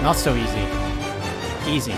Not so easy. Easy.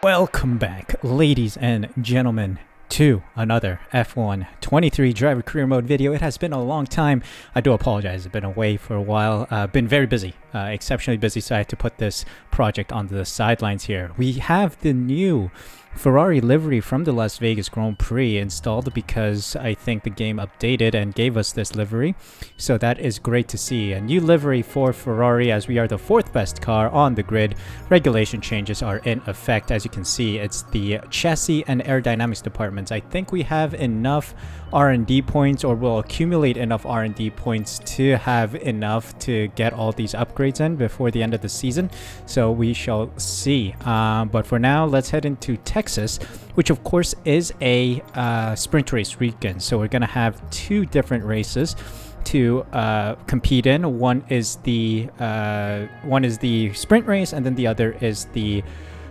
Welcome back, ladies and gentlemen, to another F1 23 driver career mode video. It has been a long time. I do apologize. I've been away for a while. Been very busy, exceptionally busy, so I had to put this project onto the sidelines here. We have the new Ferrari livery from the Las Vegas Grand Prix installed because I think the game updated and gave us this livery. So that is great to see. A new livery for Ferrari as we are the fourth best car on the grid. Regulation changes are in effect. As you can see, it's the chassis and aerodynamics departments. I think we have enough R&D points, or will accumulate enough R&D points to have enough to get all these upgrades in before the end of the season. So we shall see. But for now, let's head into Texas, which of course is a sprint race weekend. So we're gonna have two different races to compete in. One is the sprint race, and then the other is the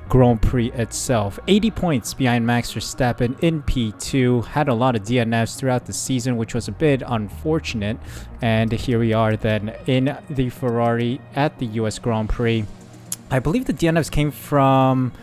Grand Prix itself. 80 points behind Max Verstappen in P2. Had a lot of DNFs throughout the season, which was a bit unfortunate. And here we are then in the Ferrari at the US Grand Prix. I believe the DNFs came from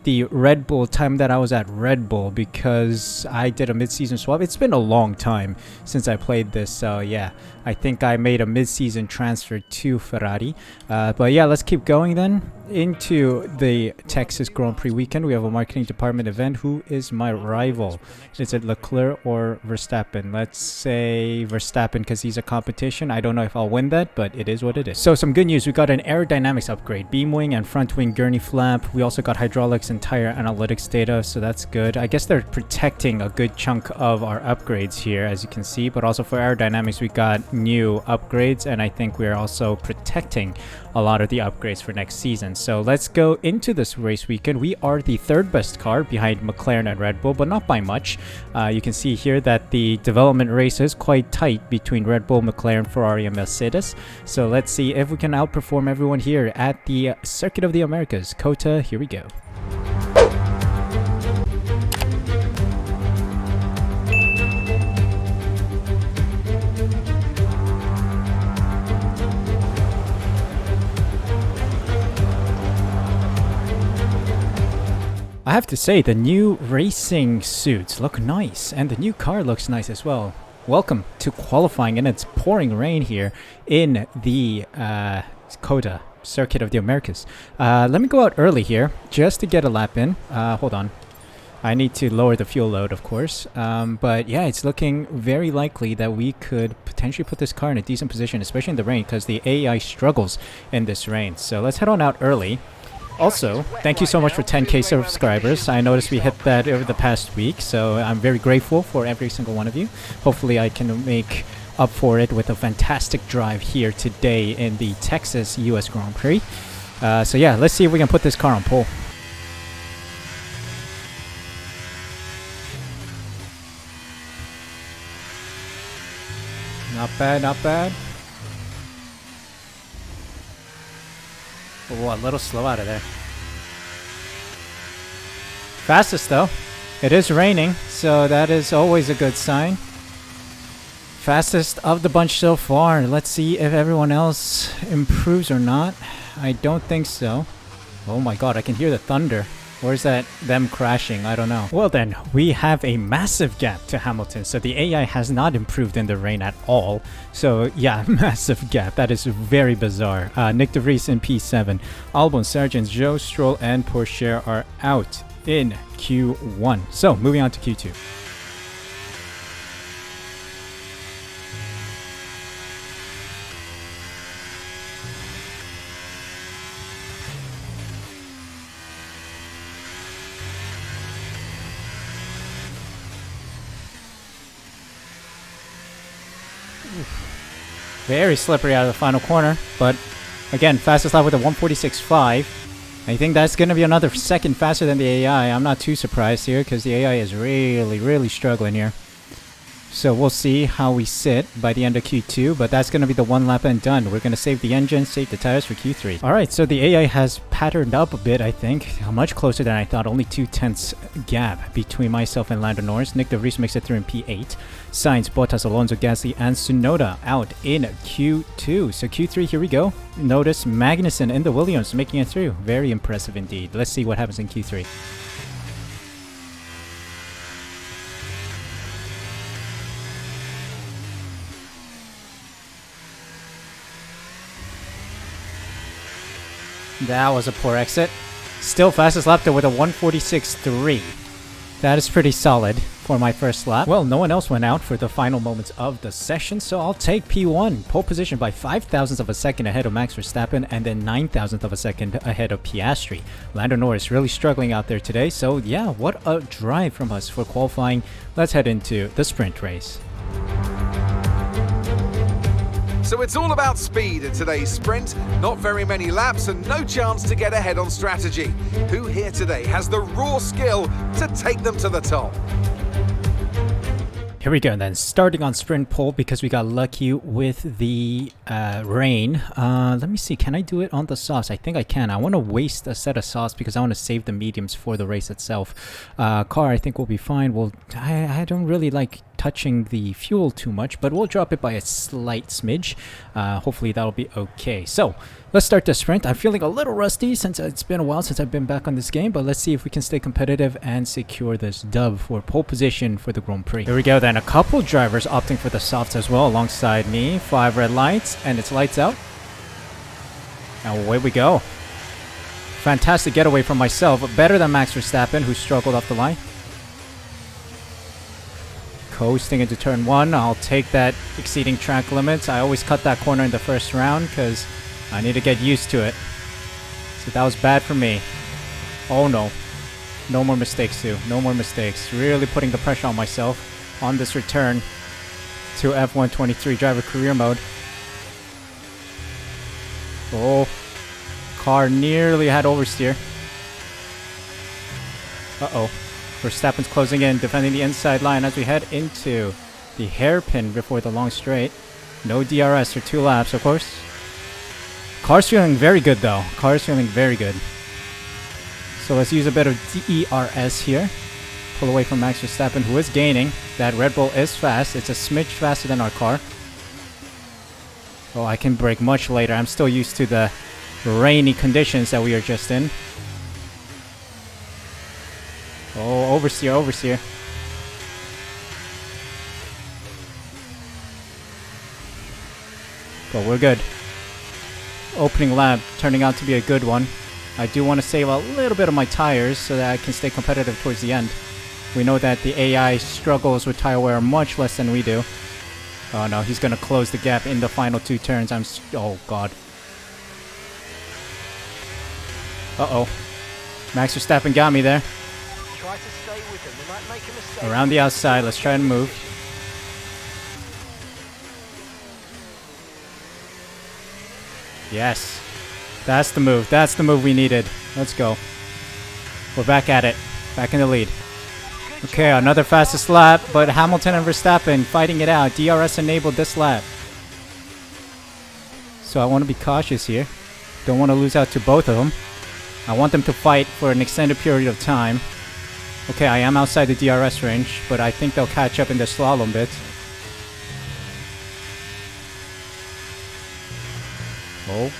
the Red Bull time that I was at Red Bull, because I did a mid-season swap. It's been a long time since I played this, so yeah, I think I made a mid-season transfer to Ferrari. But yeah, let's keep going then into the Texas Grand Prix weekend. We have a marketing department event. Who is my rival? Is it Leclerc or Verstappen? Let's say Verstappen, because he's a competition. I don't know if I'll win that, but it is what it is. So some good news. We got an aerodynamics upgrade, beam wing and front wing gurney flap. We also got hydraulics and tire analytics data, so that's good. I guess they're protecting a good chunk of our upgrades here, as you can see. But also for aerodynamics, we got new upgrades, and I think we're also protecting a lot of the upgrades for next season. So let's go into this race weekend. We are the third best car behind McLaren and Red Bull, but not by much. You can see here that the development race is quite tight between Red Bull, McLaren, Ferrari, and Mercedes. So let's see if we can outperform everyone here at the Circuit of the Americas. COTA, here we go. I have to say, the new racing suits look nice, and the new car looks nice as well. Welcome to qualifying, and it's pouring rain here in the COTA, Circuit of the Americas. Let me go out early here, just to get a lap in. Hold on. I need to lower the fuel load, of course. But yeah, it's looking very likely that we could potentially put this car in a decent position, especially in the rain, because the AI struggles in this rain. So let's head on out early. Also, thank you so much for 10K subscribers. I noticed we hit that over the past week, so I'm very grateful for every single one of you. Hopefully I can make up for it with a fantastic drive here today in the Texas US Grand Prix. So yeah, let's see if we can put this car on pole. Not bad, not bad. Oh, a little slow out of there. Fastest though. It is raining, so that is always a good sign. Fastest of the bunch so far. Let's see if everyone else improves or not. I don't think so. Oh my god, I can hear the thunder. Or is that them crashing? I don't know. Well then, we have a massive gap to Hamilton. So the AI has not improved in the rain at all. So yeah, massive gap. That is very bizarre. Nick De Vries in P7. Albon, Sargent, Joe, Stroll, and Pourchaire are out in Q1. So moving on to Q2. Very slippery out of the final corner, but again, fastest lap with a 146.5. I think that's going to be another second faster than the AI. I'm not too surprised here because the AI is really struggling here. So we'll see how we sit by the end of Q2, but that's going to be the one lap and done. We're going to save the engine, save the tires for Q3. Alright, so the AI has patterned up a bit, I think. Much closer than I thought. Only 2/10 gap between myself and Lando Norris. Nick De Vries makes it through in P8. Sainz, Bottas, Alonso, Gasly, and Tsunoda out in Q2. So Q3, here we go. Notice Magnussen in the Williams making it through. Very impressive indeed. Let's see what happens in Q3. That was a poor exit. Still fastest lap though with a 1:46.3. That is pretty solid for my first lap. Well, no one else went out for the final moments of the session, so I'll take P1. Pole position by 0.05 of a second ahead of Max Verstappen and then 0.09 of a second ahead of Piastri. Lando Norris really struggling out there today, so yeah, what a drive from us for qualifying. Let's head into the sprint race. So it's all about speed in today's sprint. Not very many laps and no chance to get ahead on strategy. Who here today has the raw skill to take them to the top? Here we go then, starting on sprint pole because we got lucky with the rain. Let me see, can I do it on the softs? I think I can. I want to waste a set of softs because I want to save the mediums for the race itself. Car I think will be fine. Well, I don't really like touching the fuel too much, but we'll drop it by a slight smidge. Hopefully that'll be okay. So let's start the sprint. I'm feeling a little rusty since it's been a while since I've been back on this game, but let's see if we can stay competitive and secure this dub for pole position for the Grand Prix. Here we go then, a couple drivers opting for the softs as well alongside me. 5 red lights and it's lights out. And away we go. Fantastic getaway from myself, better than Max Verstappen who struggled off the line. Coasting into turn 1. I'll take that exceeding track limits. I always cut that corner in the first round because I need to get used to it. So that was bad for me. Oh no. No more mistakes too. No more mistakes. Really putting the pressure on myself on this return to F1 23 driver career mode. Oh. Car nearly had oversteer. Uh-oh. Verstappen's closing in, defending the inside line as we head into the hairpin before the long straight. No DRS for 2 laps, of course. Car's feeling very good, though. Car's feeling very good. So let's use a bit of DRS here. Pull away from Max Verstappen, who is gaining. That Red Bull is fast. It's a smidge faster than our car. Oh, I can brake much later. I'm still used to the rainy conditions that we are just in. Oh, oversteer, oversteer. But we're good. Opening lap turning out to be a good one. I do want to save a little bit of my tires so that I can stay competitive towards the end. We know that the AI struggles with tire wear much less than we do. Oh no, he's going to close the gap in the final 2 turns. Oh god. Uh-oh. Max Verstappen got me there. Try to stay with them. They might make a mistake. Around the outside, let's try and move. Yes. That's the move. That's the move we needed. Let's go. We're back at it. Back in the lead. Okay, another fastest lap, but Hamilton and Verstappen fighting it out. DRS enabled this lap. So I want to be cautious here. Don't want to lose out to both of them. I want them to fight for an extended period of time. Okay, I am outside the DRS range, but I think they'll catch up in the slalom bit. Oh.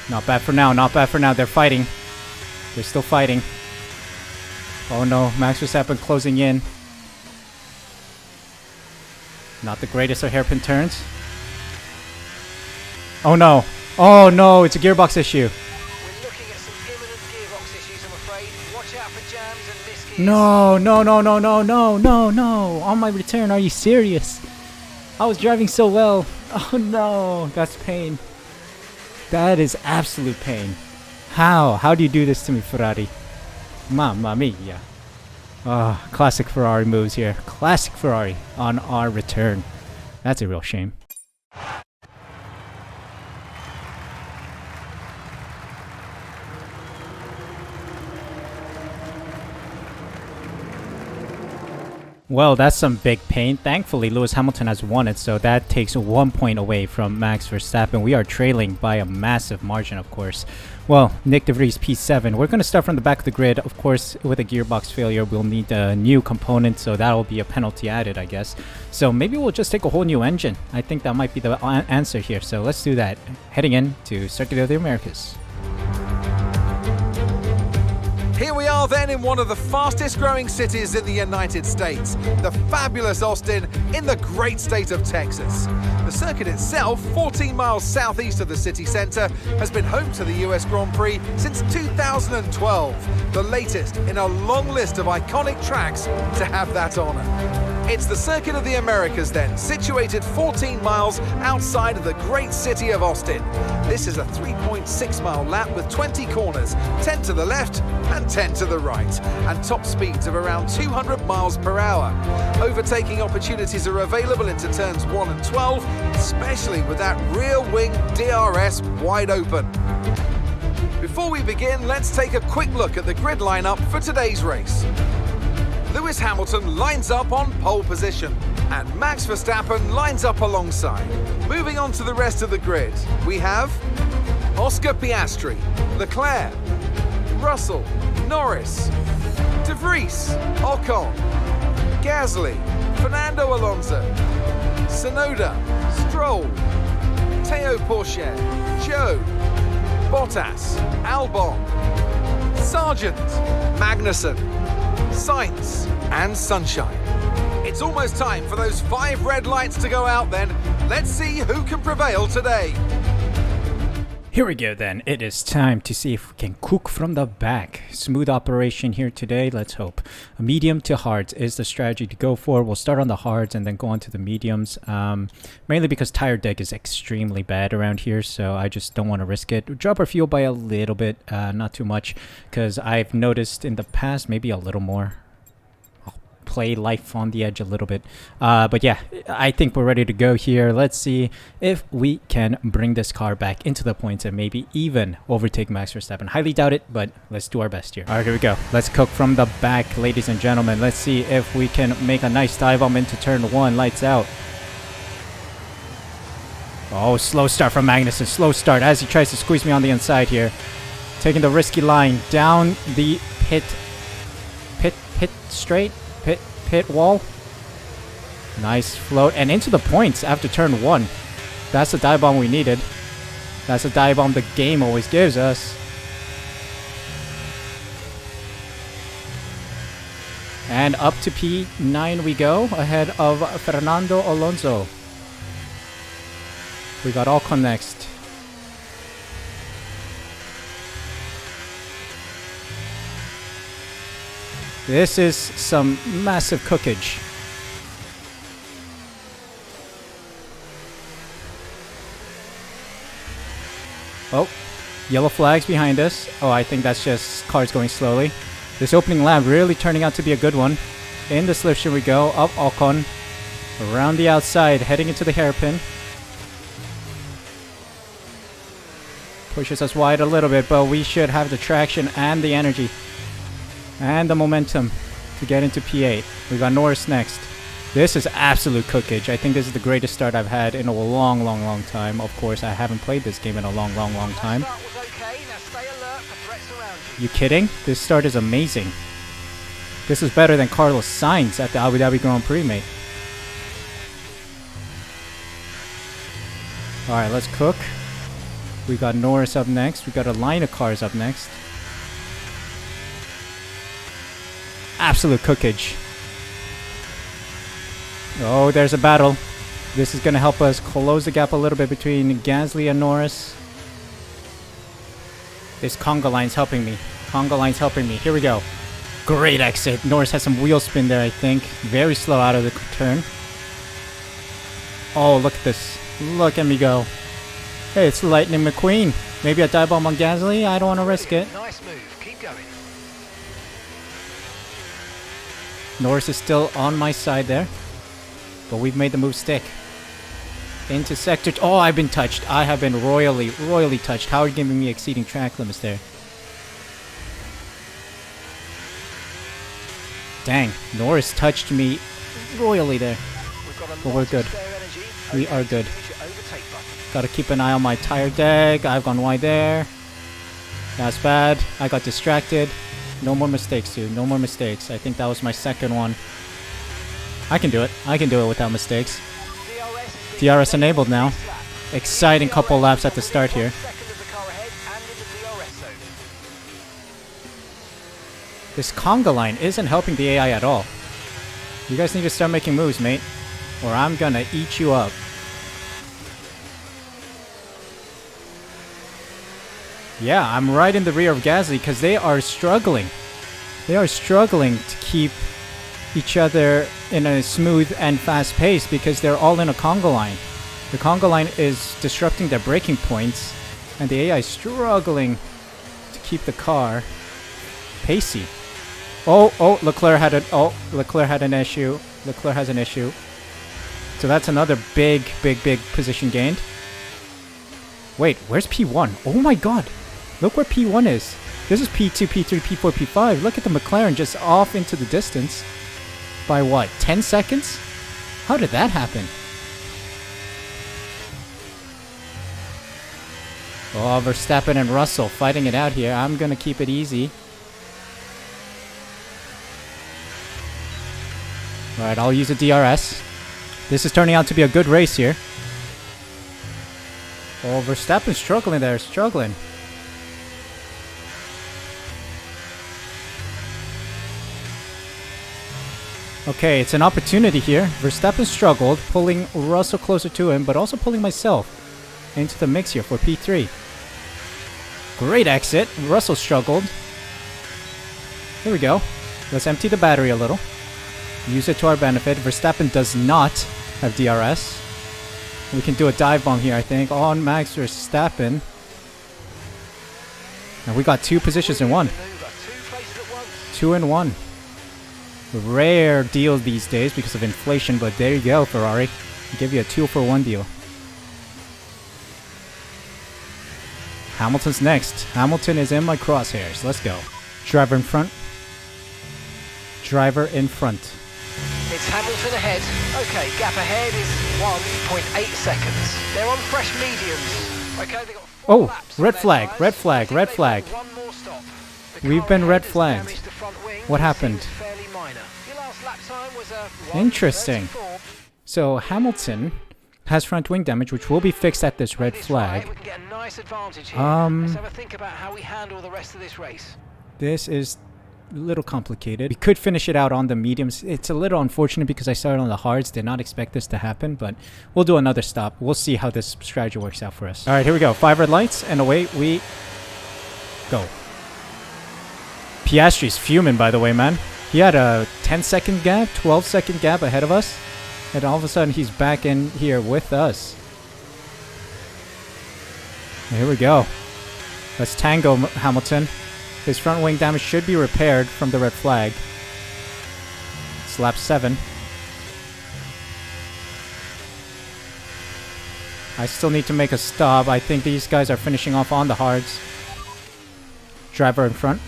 Not bad for now, not bad for now. They're fighting. They're still fighting. Oh no, Max Verstappen closing in. Not the greatest of hairpin turns. Oh no. Oh no, it's a gearbox issue. We're looking at some imminent gearbox issues, I'm afraid. Watch out for jams and misgears. No, no, no, no, no, no, no, no. On my return, are you serious? I was driving so well. Oh no, that's pain. That is absolute pain. How? How do you do this to me, Ferrari? Mamma mia. Ah, classic Ferrari moves here. Classic Ferrari on our return. That's a real shame. Well, that's some big pain. Thankfully, Lewis Hamilton has won it, so that takes 1 point away from Max Verstappen. We are trailing by a massive margin, of course. Well, Nick De Vries P7. We're going to start from the back of the grid. Of course, with a gearbox failure, we'll need a new component, so that'll be a penalty added, I guess. So maybe we'll just take a whole new engine. I think that might be the answer here, so let's do that. Heading in to Circuit of the Americas. Here we are then in one of the fastest growing cities in the United States, the fabulous Austin in the great state of Texas. The circuit itself, 14 miles southeast of the city centre, has been home to the US Grand Prix since 2012, the latest in a long list of iconic tracks to have that honour. It's the Circuit of the Americas then, situated 14 miles outside of the great city of Austin. This is a 3.6 mile lap with 20 corners, 10 to the left and 10 to the right, and top speeds of around 200 miles per hour. Overtaking opportunities are available into turns 1 and 12, especially with that rear wing DRS wide open. Before we begin, let's take a quick look at the grid lineup for today's race. Lewis Hamilton lines up on pole position, and Max Verstappen lines up alongside. Moving on to the rest of the grid, we have Oscar Piastri, Leclerc, Russell, Norris, De Vries, Ocon, Gasly, Fernando Alonso, Tsunoda, Stroll, Théo Pourchaire, Joe, Bottas, Albon, Sargent, Magnussen, Sainz and Sunshine. It's almost time for those 5 red lights to go out then. Let's see who can prevail today. Here we go then. It is time to see if we can cook from the back. Smooth operation here today, let's hope. A medium to hards is the strategy to go for. We'll start on the hards and then go on to the mediums. Mainly because tire deck is extremely bad around here, so I just don't want to risk it. Drop our fuel by a little bit, not too much, because I've noticed in the past maybe a little more. Play life on the edge a little bit, but yeah, I think we're ready to go here. Let's see if we can bring this car back into the points and maybe even overtake Max Verstappen. Highly doubt it, but let's do our best here. All right, here we go. Let's cook from the back, ladies and gentlemen. Let's see if we can make a nice dive bomb into turn 1. Lights out. Oh, slow start from Magnussen. Slow start as he tries to squeeze me on the inside here. Taking the risky line down the pit straight. Pit wall. Nice float and into the points after turn 1. That's the dive bomb we needed. That's the dive bomb the game always gives us. And up to P9 we go, ahead of Fernando Alonso. We got Ocon next. This is some massive cookage. Oh, yellow flags behind us. Oh, I think that's just cars going slowly. This opening lap really turning out to be a good one. In the slipstream we go, up Ocon. Around the outside, heading into the hairpin. Pushes us wide a little bit, but we should have the traction and the energy. And the momentum to get into P8. We got Norris next. This is absolute cookage. I think this is the greatest start I've had in a long time. Of course, I haven't played this game in a long time. You kidding? This start is amazing. This is better than Carlos Sainz at the Abu Dhabi Grand Prix, mate. Alright, let's cook. We got Norris up next. We got a line of cars up next. Absolute cookage. Oh, there's a battle. This is going to help us close the gap a little bit between Gasly and Norris. This conga line's helping me. Conga line's helping me. Here we go. Great exit. Norris has some wheel spin there, I think. Very slow out of the turn. Oh, look at this. Look at me go. Hey, it's Lightning McQueen. Maybe a dive bomb on Gasly? I don't want to risk it. Nice move. Keep going. Norris is still on my side there, but we've made the move stick. Into sector... Oh, I've been touched. I have been royally touched. How are you giving me exceeding track limits there? Dang, Norris touched me royally there. We've got a But lot we're of good. spare energy. We Okay, are good. use your overtake button. Gotta keep an eye on my tire deck. I've gone wide there. That's bad. I got distracted. No more mistakes, dude. No more mistakes. I think that was my second one. I can do it. I can do it without mistakes. DRS enabled now. Exciting couple laps at the start here. This conga line isn't helping the AI at all. You guys need to start making moves, mate, or I'm gonna eat you up. Yeah, I'm right in the rear of Gasly because they are struggling. They are struggling to keep each other in a smooth and fast pace because they're all in a conga line. The conga line is disrupting their braking points, and the AI is struggling to keep the car pacey. Leclerc had an issue. Leclerc has an issue. So that's another big position gained. Wait, where's P1? Oh my god. Look where P1 is. This is P2, P3, P4, P5. Look at the McLaren just off into the distance. By what? 10 seconds? How did that happen? Oh, Verstappen and Russell fighting it out here. I'm gonna keep it easy. Alright, I'll use a DRS. This is turning out to be a good race here. Oh, Verstappen's struggling there, struggling. Okay, it's an opportunity here. Verstappen struggled, pulling Russell closer to him, but also pulling myself into the mix here for P3. Great exit. Russell struggled. Here we go. Let's empty the battery a little. Use it to our benefit. Verstappen does not have DRS. We can do a dive bomb here, I think, on Max Verstappen. And we got two positions in one. 2 in 1. Rare deal these days because of inflation, but there you go, Ferrari. I'll give you a 2-for-1 deal. Hamilton's next. Hamilton is in my crosshairs. Let's go. Driver in front. Driver in front. It's Hamilton ahead. Okay, gap ahead is 1.8 seconds. They're on fresh mediums. Okay, they got 4 laps. Red flag, red flag, red flag. One more stop. We've been red flagged. What happened? Interesting. So Hamilton has front wing damage, which will be fixed at this red flag. We can get a nice advantage here. Let's have a think about how we handle the rest of this race. This is a little complicated. We could finish it out on the mediums. It's a little unfortunate because I started on the hards. Did not expect this to happen, but we'll do another stop. We'll see how this strategy works out for us. All right, here we go. 5 red lights, and away we go. Piastri's fuming, by the way, man. He had a 10-second gap, 12-second gap ahead of us, and all of a sudden he's back in here with us. Here we go. Let's tango, Hamilton. His front wing damage should be repaired from the red flag. It's lap 7. I still need to make a stop. I think these guys are finishing off on the hards. Driver in front.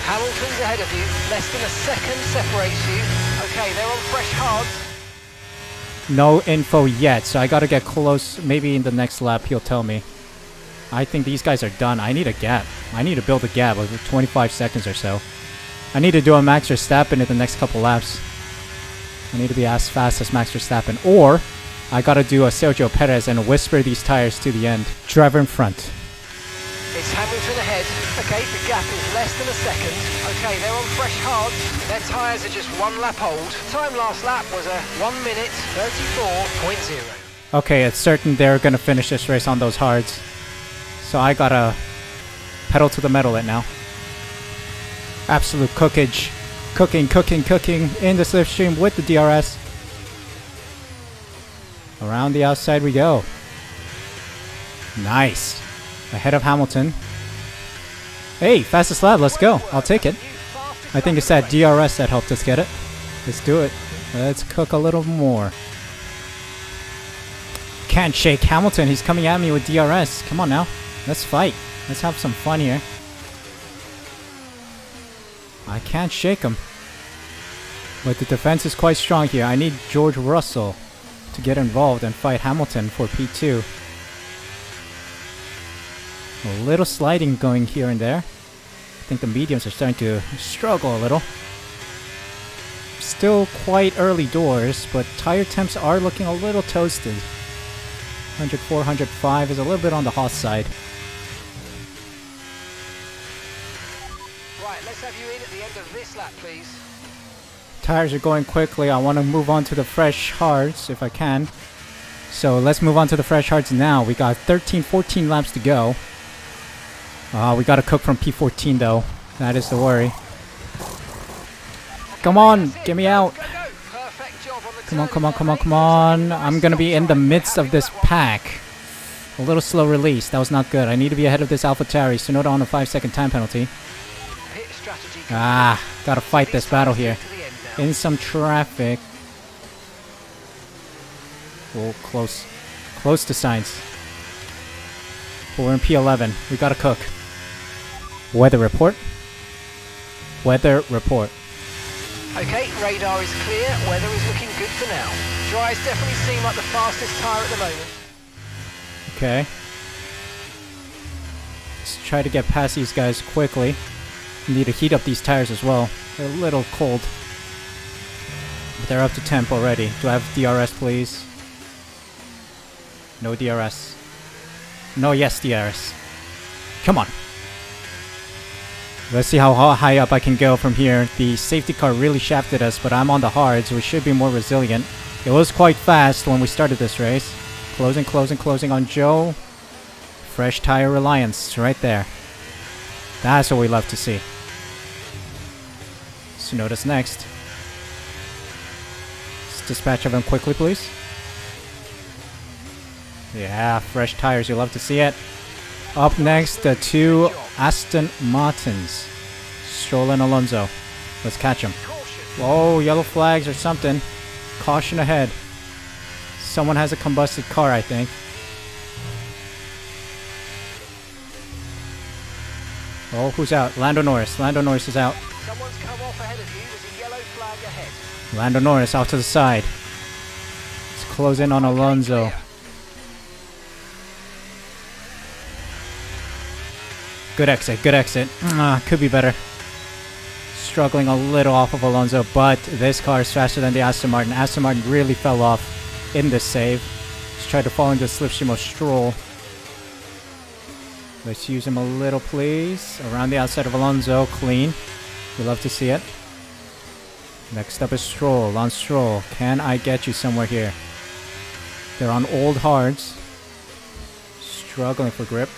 Hamilton's ahead of you. Less than a second separates you. Okay, they're on fresh hards. No info yet, so I gotta get close. Maybe in the next lap he'll tell me. I think these guys are done. I need a gap. I need to build a gap of 25 seconds or so. I need to do a Max Verstappen in the next couple laps. I need to be as fast as Max Verstappen. Or I gotta do a Sergio Perez and whisper these tires to the end. Driver in front. It's Hamilton ahead. Okay, the gap is less than a second. Okay, they're on fresh hards. Their tyres are just 1 lap old. Time last lap was a 1 minute 34.0. Okay, it's certain they're gonna finish this race on those hards. So I gotta pedal to the metal it now. Absolute cookage. Cooking in the slipstream with the DRS. Around the outside we go. Nice. Ahead of Hamilton. Hey, fastest lap, let's go. I'll take it. I think it's that DRS that helped us get it. Let's do it. Let's cook a little more. Can't shake Hamilton, he's coming at me with DRS. Come on now. Let's fight. Let's have some fun here. I can't shake him. But the defense is quite strong here. I need George Russell to get involved and fight Hamilton for P2. A little sliding going here and there. I think the mediums are starting to struggle a little. Still quite early doors, but tire temps are looking a little toasted. 104, 105 is a little bit on the hot side. Right, let's have you in at the end of this lap, please. Tires are going quickly. I want to move on to the fresh hards if I can. So let's move on to the fresh hards now. We got 13, 14 laps to go. We got to cook from P14 though. That is the worry. Come on, get me out. Come on, come on, come on, come on. I'm going to be in the midst of this pack. A little slow release. That was not good. I need to be ahead of this AlphaTauri. Tsunoda on a 5-second time penalty. Gotta fight this battle here. In some traffic. Oh, close. Close to Sainz. But we're in P11. We gotta cook. Weather report. Weather report. Okay, radar is clear. Weather is looking good for now. Dries definitely seem like the fastest tyre at the moment. Okay. Let's try to get past these guys quickly. Need to heat up these tires as well. They're a little cold. But they're up to temp already. Do I have DRS, please? No DRS. No, yes, DRS. Come on. Let's see how high up I can go from here. The safety car really shafted us, but I'm on the hards. We should be more resilient. It was quite fast when we started this race. Closing, closing, closing on Joe. Fresh tire reliance right there. That's what we love to see. Tsunoda's next. Let's dispatch of him quickly, please. Yeah, fresh tires. You love to see it. Up next, the two Aston Martins. Stroll and Alonso. Let's catch them. Whoa, yellow flags or something. Caution ahead. Someone has a combusted car, I think. Oh, who's out? Lando Norris. Lando Norris is out. Someone's come off ahead of you. There's a yellow flag ahead. Lando Norris out to the side. Let's close in on Alonso. Good exit, good exit. Could be better. Struggling a little off of Alonso, but this car is faster than the Aston Martin. Aston Martin really fell off in this save. Let's try to fall into the slipstream of Stroll. Let's use him a little, please. Around the outside of Alonso, clean. We love to see it. Next up is Stroll. On Stroll, can I get you somewhere here? They're on old hards. Struggling for grip.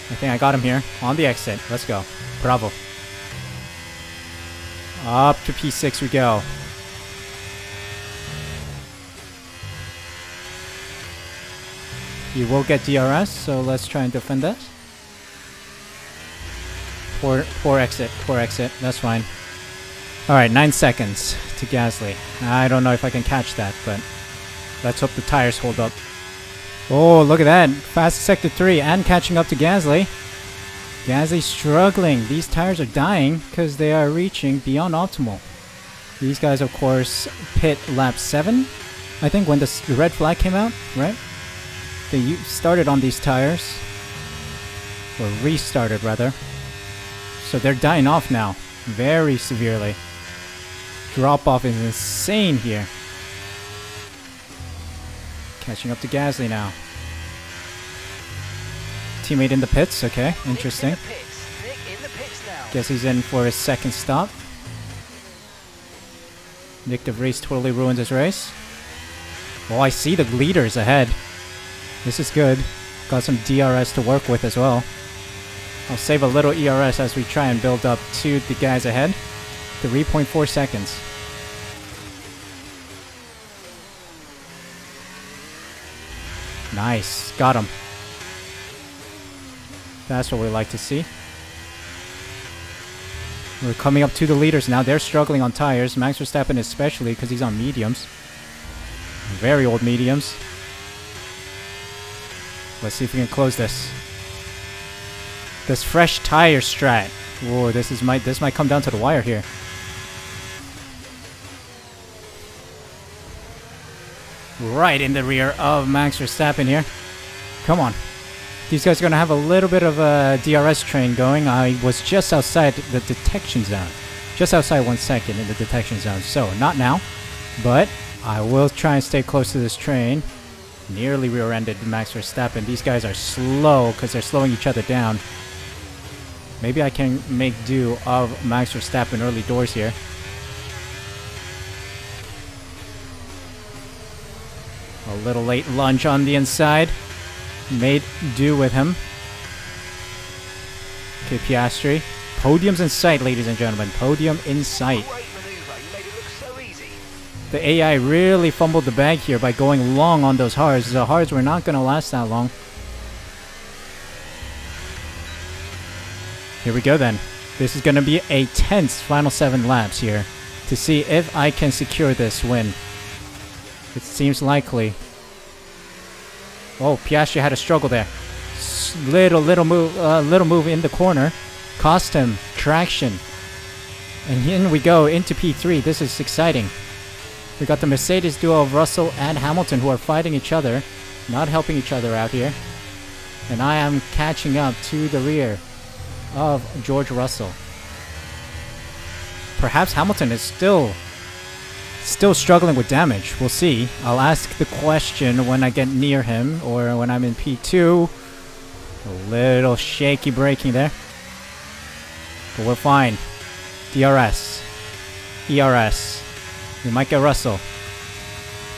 I think I got him here. On the exit. Let's go. Bravo. Up to P6 we go. You will get DRS, so let's try and defend that. Poor exit. Poor exit. That's fine. Alright, 9 seconds to Gasly. I don't know if I can catch that, but let's hope the tires hold up. Oh, look at that. Fast sector 3 and catching up to Gasly. Gasly struggling. These tires are dying because they are reaching beyond optimal. These guys, of course, pit lap 7. I think when the red flag came out, right? They started on these tires. Or restarted, rather. So they're dying off now. Very severely. Drop off is insane here. Catching up to Gasly now. Teammate in the pits, okay, interesting. Guess he's in for his second stop. Nick de Vries totally ruined his race. Oh, I see the leaders ahead. This is good. Got some DRS to work with as well. I'll save a little ERS as we try and build up to the guys ahead. 3.4 seconds. Nice. Got him. That's what we like to see. We're coming up to the leaders now. They're struggling on tires. Max Verstappen especially because he's on mediums. Very old mediums. Let's see if we can close this. This fresh tire strat. Whoa, this might come down to the wire here. right in the rear of Max Verstappen here. Come on. These guys are going to have a little bit of a DRS train going. I was just outside the detection zone. Just outside 1 second in the detection zone. So, not now. But I will try and stay close to this train. Nearly rear-ended Max Verstappen. These guys are slow because they're slowing each other down. Maybe I can make do of Max Verstappen early doors here. A little late lunge on the inside. Made do with him. Okay, Piastri. Podium's in sight, ladies and gentlemen. Podium in sight. Great maneuver. You made it look so easy. The AI really fumbled the bag here by going long on those hards. The hards were not going to last that long. Here we go then. This is going to be a tense final 7 laps here to see if I can secure this win. It seems likely. Oh, Piastri had a struggle there. Little move in the corner. Cost him traction. And in we go into P3. This is exciting. We got the Mercedes duo of Russell and Hamilton who are fighting each other. Not helping each other out here. And I am catching up to the rear of George Russell. Perhaps Hamilton is still struggling with damage. We'll see. I'll ask the question when I get near him or when I'm in P2. A little shaky braking there. But we're fine. DRS. ERS. We might get Russell.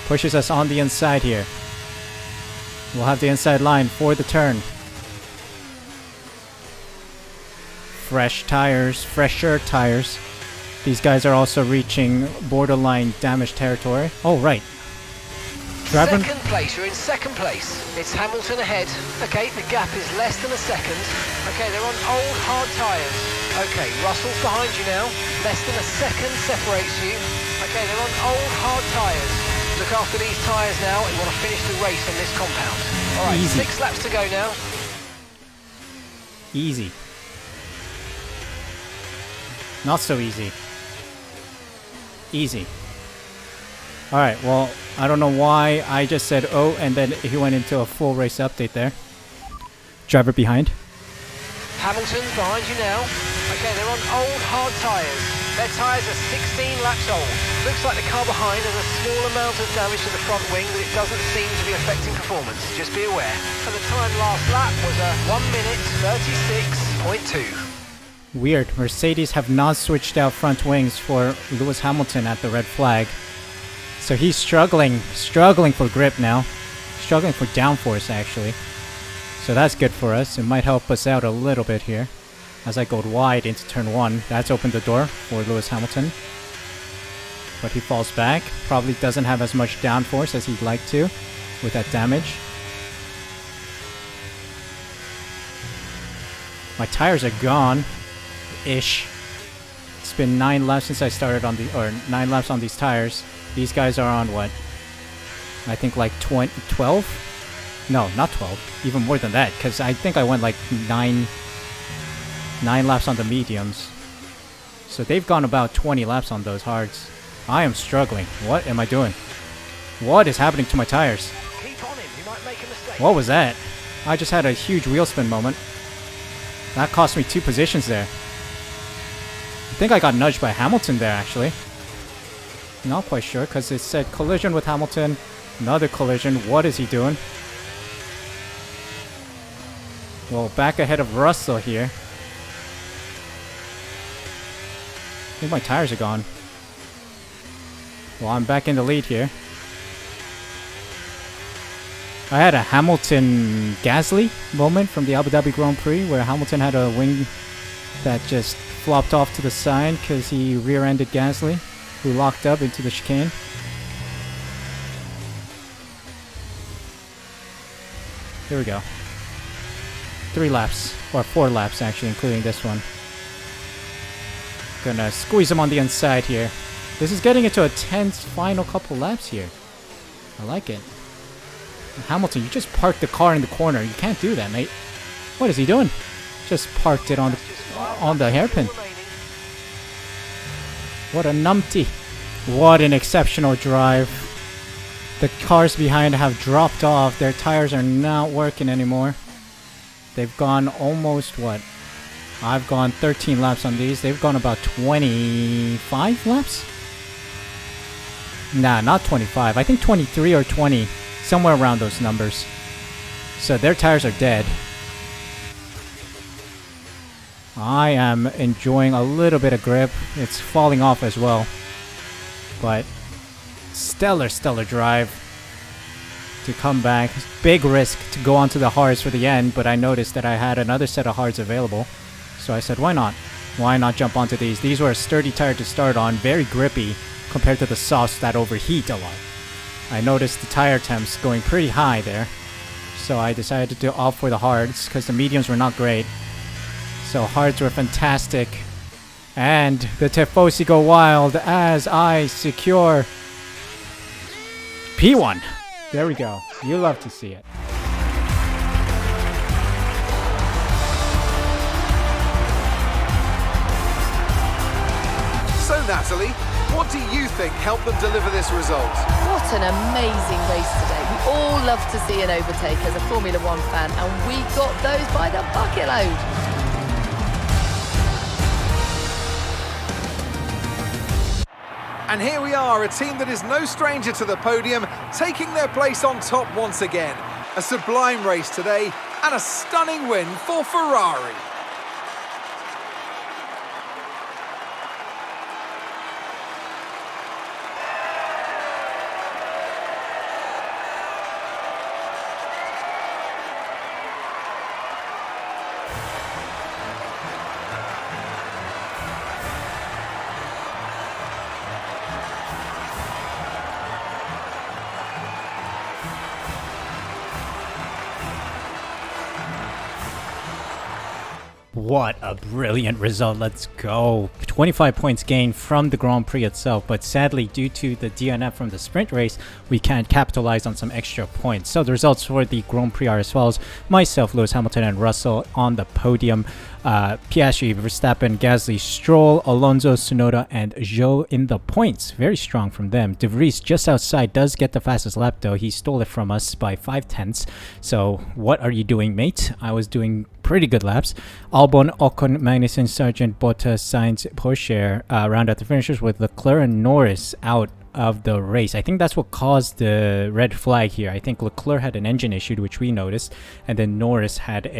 Pushes us on the inside here. We'll have the inside line for the turn. Fresh tires. Fresher tires. These guys are also reaching borderline damage territory. Oh, right. Second place, you're in second place. It's Hamilton ahead. Okay, the gap is less than a second. Okay, they're on old hard tyres. Okay, Russell's behind you now. Less than a second separates you. Okay, they're on old hard tyres. Look after these tyres now. You want to finish the race on this compound. All right, Easy. 6 laps to go now. Easy. Not so easy. Easy. Alright, well, I don't know why I just said oh, and then he went into a full race update there. Driver behind. Hamilton's behind you now. Okay, they're on old hard tyres. Their tyres are 16 laps old. Looks like the car behind has a small amount of damage to the front wing, but it doesn't seem to be affecting performance. Just be aware. And the time last lap was a 1 minute 36.2. Weird. Mercedes have not switched out front wings for Lewis Hamilton at the red flag. So he's struggling for grip now. Struggling for downforce, actually. So that's good for us. It might help us out a little bit here. As I go wide into turn 1. That's opened the door for Lewis Hamilton. But he falls back. Probably doesn't have as much downforce as he'd like to with that damage. My tires are gone. Ish. It's been 9 laps since I started on the, or 9 laps on these tires. These guys are on what? I think like 12? No, not 12. Even more than that, because I think I went like 9 laps on the mediums. So they've gone about 20 laps on those hards. I am struggling. What am I doing? What is happening to my tires? Keep on him, you might make a mistake. What was that? I just had a huge wheel spin moment. That cost me 2 positions there. I think I got nudged by Hamilton there, actually. Not quite sure, because it said collision with Hamilton. Another collision. What is he doing? Well, back ahead of Russell here. I think my tires are gone. Well, I'm back in the lead here. I had a Hamilton-Gasly moment from the Abu Dhabi Grand Prix where Hamilton had a wing that just flopped off to the side because he rear-ended Gasly, who locked up into the chicane. Here we go. 3 laps, or 4 laps actually, including this one. Gonna squeeze him on the inside here. This is getting into a tense final couple laps here. I like it. Hamilton, you just parked the car in the corner. You can't do that, mate. What is he doing? Just parked it on the hairpin. What a numpty. What an exceptional drive. The cars behind have dropped off. Their tires are not working anymore. They've gone almost, what? I've gone 13 laps on these. They've gone about 25 laps? Nah, not 25. I think 23 or 20. Somewhere around those numbers. So their tires are dead. I am enjoying a little bit of grip. It's falling off as well. But stellar drive to come back. Big risk to go onto the hards for the end, but I noticed that I had another set of hards available. So I said, why not? Why not jump onto these? These were a sturdy tire to start on, very grippy compared to the softs that overheat a lot. I noticed the tire temps going pretty high there. So I decided to opt for the hards because the mediums were not great. So hards were fantastic. And the Tifosi go wild as I secure P1. There we go. You love to see it. So Natalie, what do you think helped them deliver this result? What an amazing race today. We all love to see an overtake as a Formula One fan, and we got those by the bucket load. And here we are, a team that is no stranger to the podium, taking their place on top once again. A sublime race today, and a stunning win for Ferrari. What a brilliant result. Let's go. 25 points gained from the Grand Prix itself, but sadly, due to the DNF from the sprint race, we can't capitalize on some extra points. So the results for the Grand Prix are as follows. Myself, Lewis Hamilton, and Russell on the podium. Piastri, Verstappen, Gasly, Stroll, Alonso, Tsunoda, and Zhou in the points. Very strong from them. De Vries just outside does get the fastest lap though. He stole it from us by 5/10. So what are you doing, mate? I was doing pretty good laps. Albon, Ocon, Magnussen, Sargent, Bottas, Sainz, Pourchaire round out the finishers with Leclerc and Norris out of the race. I think that's what caused the red flag here. I think Leclerc had an engine issue, which we noticed, and then Norris had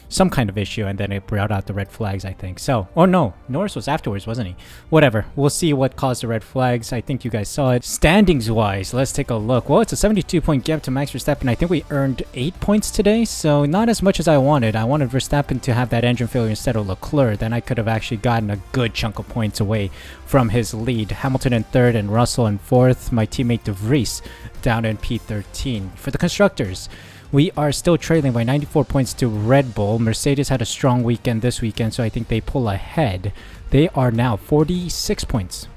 some kind of issue, and then it brought out the red flags, I think. So, oh no, Norris was afterwards, wasn't he? Whatever. We'll see what caused the red flags. I think you guys saw it. Standings wise, let's take a look. Well, it's a 72-point gap to Max Verstappen. I think we earned 8 points today, so not as much as I wanted. I wanted Verstappen to have that engine failure instead of Leclerc. Then I could have actually gotten a good chunk of points away from his lead. Hamilton in third and Russell in fourth. My teammate De Vries down in P13. For the constructors, we are still trailing by 94 points to Red Bull. Mercedes had a strong weekend this weekend, so I think they pull ahead. They are now 46 points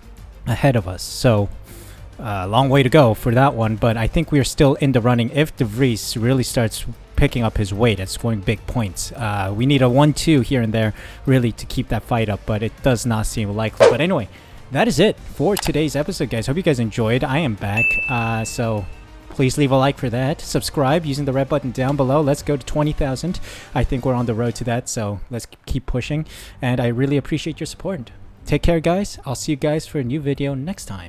ahead of us. So a long way to go for that one, but I think we are still in the running if De Vries really starts picking up his weight and scoring big points. We need a 1-2 here and there really to keep that fight up, but it does not seem likely. But anyway, that is it for today's episode, guys. Hope you guys enjoyed. I am back, so please leave a like for that. Subscribe using the red button down below. Let's go to 20,000. I think we're on the road to that, so let's keep pushing. And I really appreciate your support. Take care, guys. I'll see you guys for a new video next time.